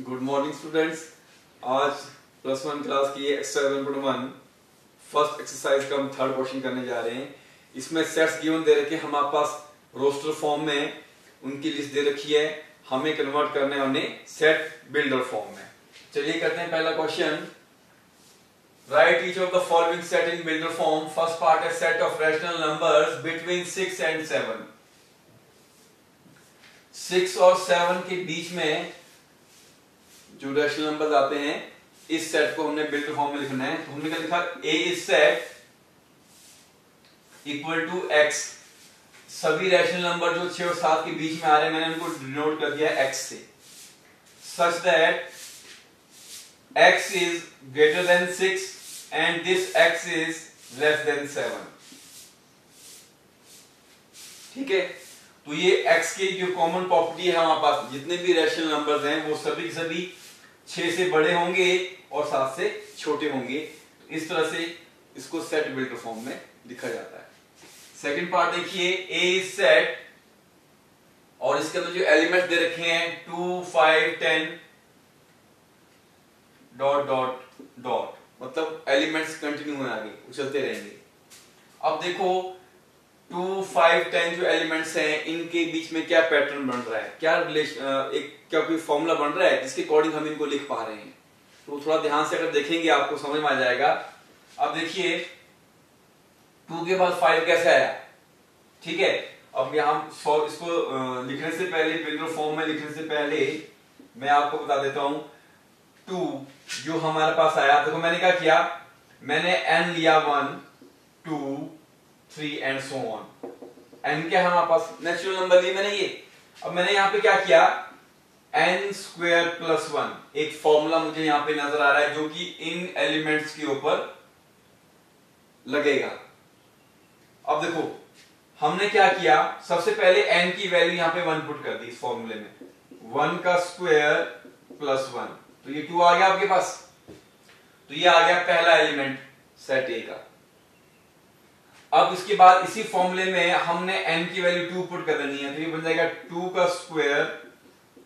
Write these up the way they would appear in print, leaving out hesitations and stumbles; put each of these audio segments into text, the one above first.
Good morning students. आज plus one class की extra 11.1 first exercise का हम थर्ड क्वेश्चन करने जा रहे हैं। इसमें सेट्स गिवन दे रखे, हमारे पास रोस्टर फॉर्म में उनकी लिस्ट दे रखी है, हमें कन्वर्ट करना है उन्हें सेट बिल्डर फॉर्म में। चलिए करते हैं पहला question. Write each of the following set in builder form. First part है set of rational numbers between 6 and 7। 6 और 7 के बीच में जो रैशनल नंबर्स आते हैं, इस सेट को हमने बिल्डर फॉर्म में लिखना है। तो हमने क्या लिखा, A is set equal to X. सभी रैशनल नंबर जो 6 और 7 के बीच में आ रहे हैं, मैंने उनको डिनोट कर दिया एक्स से, सच that x is greater than 6 and this x is less than 7। ठीक है, तो ये x की जो कॉमन प्रॉपर्टी है हमारे पास, जितने भी रैशनल नंबर्स हैं वो सभी के सभी 6 से बड़े होंगे और 7 से छोटे होंगे। इस तरह से इसको सेट बिल्डर फॉर्म में लिखा जाता है। सेकंड पार्ट देखिए, a is सेट और इसके अंदर जो एलिमेंट्स दे रखे हैं 2, 5, 10 डॉट डॉट डॉट, मतलब एलिमेंट्स कंटिन्यू हैं, आगे उछलते रहेंगे। अब देखो 2, 5, 10 जो एलिमेंट्स हैं, इनके बीच में क्या पैटर्न बन रहा है, क्या रिलेशन, क्या कोई फॉर्मूला बन रहा है जिसके अकॉर्डिंग हम इनको लिख पा रहे हैं। तो थोड़ा ध्यान से अगर देखेंगे आपको समझ में आ जाएगा। अब देखिए 2 के बाद 5 कैसे आया, ठीक है। अब यहां इसको लिखने से पहले, बिल्डर फॉर्म में लिखने से पहले मैं आपको बता देता हूं। 2 जो हमारे पास आया, देखो मैंने क्या किया, मैंने n लिया 1, 2, 3 एंड सो ऑन। n क्या है हमारे पास, नेचुरल नंबर लिए मैंने ये। अब मैंने यहां पे क्या किया, n स्क्वायर प्लस 1, एक फॉर्मूला मुझे यहां पे नजर आ रहा है जो कि इन एलिमेंट्स के ऊपर लगेगा। अब देखो हमने क्या किया, सबसे पहले n की वैल्यू यहां पे 1 पुट कर दी इस फॉर्मूले में, 1 का स्क्वायर प्लस 1, तो ये 2 आ गया आपके पास। तो ये आ गया पहला एलिमेंट सेट ए का। अब इसके बाद इसी फॉर्मूले में हमने n की वैल्यू 2 पुट कर देनी है, तो ये बन जाएगा 2 का स्क्वायर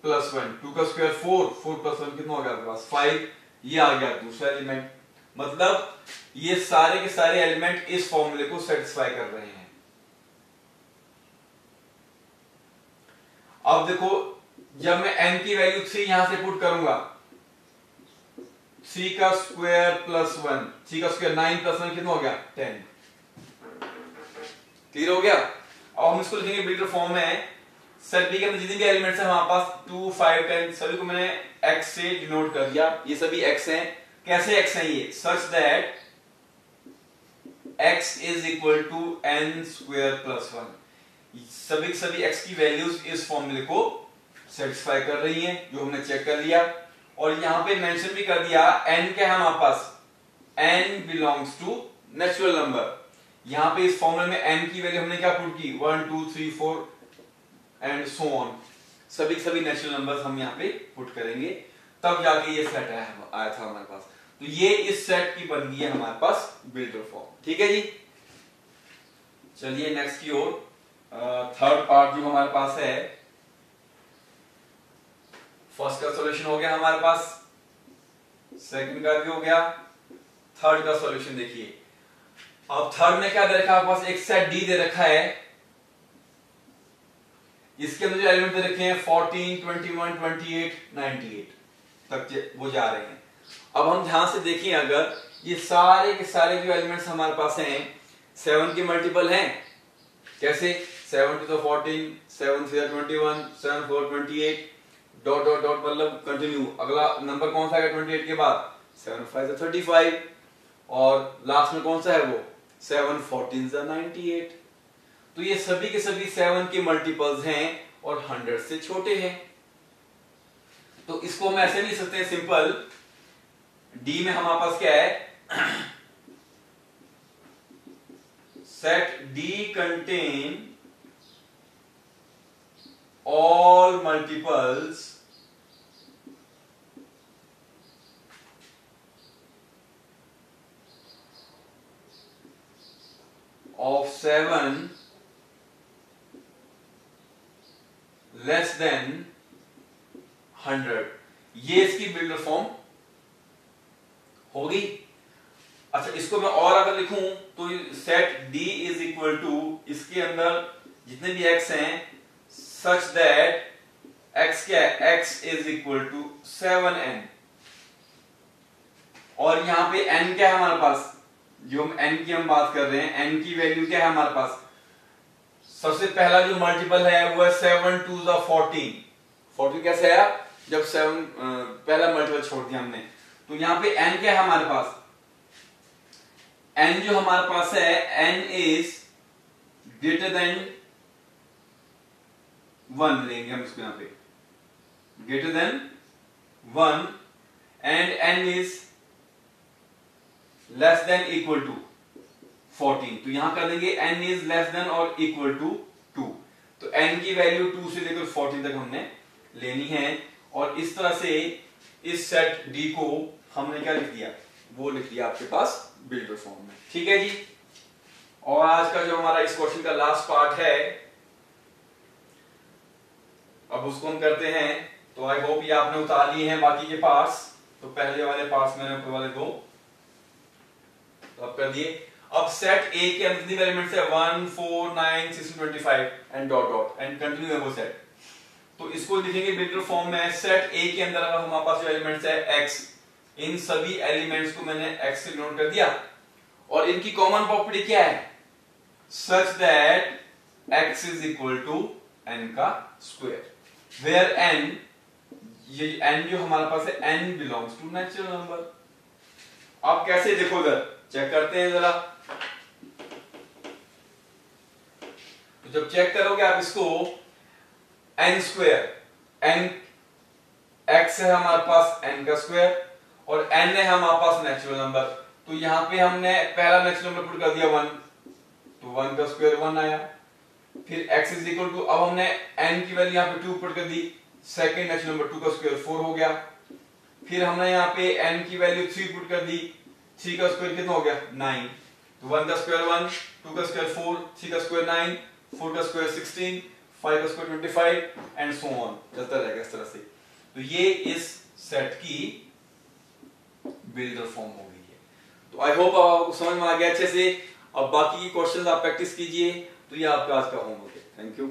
प्लस 1, 2 का स्क्वायर 4, 4 प्लस 1 कितना हो गया आपके पास 5। ये आ गया दूसरा एलिमेंट। मतलब ये सारे के सारे एलिमेंट इस फॉर्मूले को सेटिस्फाई कर रहे हैं। अब देखो जब मैं n की वैल्यू 3 यहां से पुट करूंगा, 3 का स्क्वायर प्लस 1, 3 का स्क्वायर 9 प्लस 1 कितना हो गया 10। क्लियर हो गया। अब हम इसको लिखेंगे बिल्डर फॉर्म में। सेट बी के अंदर जितने भी एलिमेंट्स हैं हमारे पास 2, 5, 10 सभी को मैंने x से डिनोट कर दिया। ये सभी x हैं। कैसे x हैं ये, such that x is equal to n square plus 1। सभी x की वैल्यूज इस फॉर्मूले को सेटिस्फाई कर रही हैं, जो हमने चेक कर लिया। और यहां पे मेंशन भी कर दिया n क्या है हमारे पास, n belongs to natural number. यहां पे इस फॉर्मूले में n की वैल्यू हमने क्या पुट की, 1, 2, 3, 4 एंड सो ऑन। सभी नेचुरल नंबर्स हम यहां पे पुट करेंगे, तब जाके ये सेट आया था हमारे पास। तो ये इस सेट की बन गई है हमारे पास बिल्डर फॉर्म। ठीक है जी, चलिए नेक्स्ट की ओर। थर्ड पार्ट जो हमारे पास है, फर्स्ट का सॉल्यूशन हो गया हमारे पास, सेकंड का भी हो गया, थर्ड का सॉल्यूशन देखिए। अब थर्ड में क्या दे रखा है आपके पास, एक सेट डी दे रखा है। इसके अंदर जो एलिमेंट दे रखे हैं 14, 21, 28, 98 तक वो जा रहे हैं। अब हम ध्यान से देखें, अगर ये सारे के सारे जो एलिमेंट्स हमारे पास हैं 7 के मल्टीपल हैं। कैसे, 7 to the 14, 7 3 21, 7 4 28 dot dot dot, मतलब कंटिन्यू। अगला नंबर कौन सा है 28 के बाद, 7 5 35 और लास्ट में कौन सा है वो 7 14 98। तो ये सभी के सभी 7 के मल्टीपल्स हैं और 100 से छोटे हैं। तो इसको हम ऐसे लिख सकते हैं सिंपल, डी में हमारे पास क्या है, set D contain all multiples of 7 less than 100। ये इसकी बिल्डर फॉर्म होगी। अच्छा, इसको मैं और अगर लिखूं तो set D is equal to, इसके अंदर जितने भी एक्स हैं सच दैट एक्स क्या है, x is equal to 7n, और यहां पे n क्या है हमारे पास, जो हम n की हम बात कर रहे हैं, n की वैल्यू क्या है हमारे पास, सबसे पहला जो मल्टीपल है वो है 7 2 14। 14 कैसे आया, जब 7 पहला मल्टीपल छोड़ दिया हमने, तो यहां पे n क्या है हमारे पास, n जो हमारे पास है n इज ग्रेटर देन 1 लेंगे हम इसको, यहां पे greater than 1 and n is less than equal to 14, तो यहां कर देंगे n इज लेस देन और इक्वल टू 2, तो n की वैल्यू 2 से लेकर 14 तक हमने लेनी है, और इस तरह से इस सेट D को हमने क्या लिख दिया, वो लिख दिया आपके पास बिल्डर फॉर्म में। ठीक है जी, और आज का जो हमारा इस क्वेश्चन का लास्ट पार्ट है, अब उसको हम करते हैं। तो आई होप ये आपने उतार लिए हैं बाकी के पार्ट्स, तो पहले वाले पार्ट्स मैंने ऊपर वाले दो तो अब कर दिए। अब सेट ए के अंदर कितने एलिमेंट्स है, 1 4 9 16 25 and dot dot and continue है वो सेट, तो इसको लिखेंगे बिल्डर फॉर्म में। सेट ए के अंदर अगर हमारे पास जो एलिमेंट्स है x, इन सभी एलिमेंट्स को मैंने x से डिनोट कर दिया, और इनकी कॉमन प्रॉपर्टी क्या है, such that x is equal to n का स्क्वायर, वेयर n, ये n जो हमारे पास है n belongs to natural number. अब कैसे, देखो इधर चेक करते हैं जरा, तो जब चेक करोगे आप इसको, n स्क्वायर, n x है हमारे पास n का स्क्वायर, और n है हमारे पास नेचुरल नंबर, तो यहां पे हमने पहला नेचुरल नंबर पुट कर दिया 1, तो 1 का स्क्वायर 1 आया। फिर x इज इक्वल टू, अब हमने n की वैल्यू यहां पे 2 पुट कर दी, सेकंड नेचुरल नंबर 2 का स्क्वायर 4 हो गया। फिर हमने यहां पे n की वैल्यू 3 पुट कर दी, 3 का स्क्वायर कितना हो गया 9, तो 1 का स्क्वायर 1, 2 का स्क्वायर 4, 3 का स्क्वायर 9, 4 का स्क्वायर 16, 5 का स्क्वायर 25 एंड सो ऑन, चलता रहेगा इस तरह से। तो ये इस सेट की बिल्डर फॉर्म हो गई है। तो आई होप आपको समझ में आ गया अच्छे से। अब बाकी के क्वेश्चंस आप प्रैक्टिस कीजिए, तो ये आपका आज का होमवर्क है। Thank you.